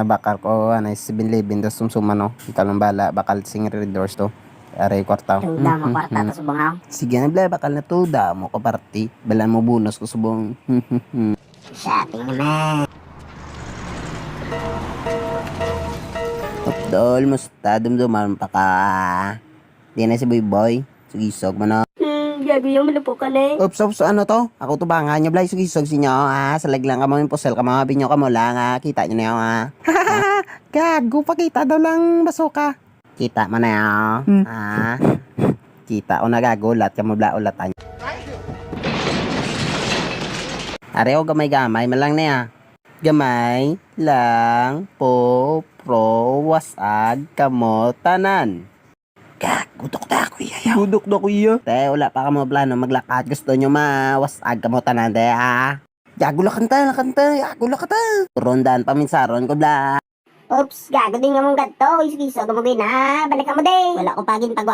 Bakal ko ano 7-Eleven dos sumsuma no. Ikalong bala bakal sing red doors to. Aray kwarta. Tuda mo kwarta to subong ako. Sige na bla bakal na to mo ko party. Bala mo bonus ko subong. Shopping naman. Dol musta dumduman pa ka. Di na si Boy Boy. Sugisog mo na. Gago yung malupo ka na eh. Ops, ano to? Ako to ba nga nyo, blay, sugisog sinyo, salag lang ka mo yung pusel ka mga binyo ka mo lang, kita nyo na yun, Gago, pakita daw lang basuka. Kita mo na yun, Kita o nagagulat, ka mo bla ulatan. Areo, gamay-gamay, malang na ya. Gamay lang po wasag kamo tanan. Gudok na ako iya. Gudok na ako iya. Te, wala pa ka mo plano maglakad. Gusto nyo mawasag ka mo tanan, te, Gagula kanta. Gagula kanta. Rondan paminsaron ko, bla. Oops, gago din nga mong gadto. Iskiso, gumugay na. Balik ka mo din. Wala ko pagin pagwa.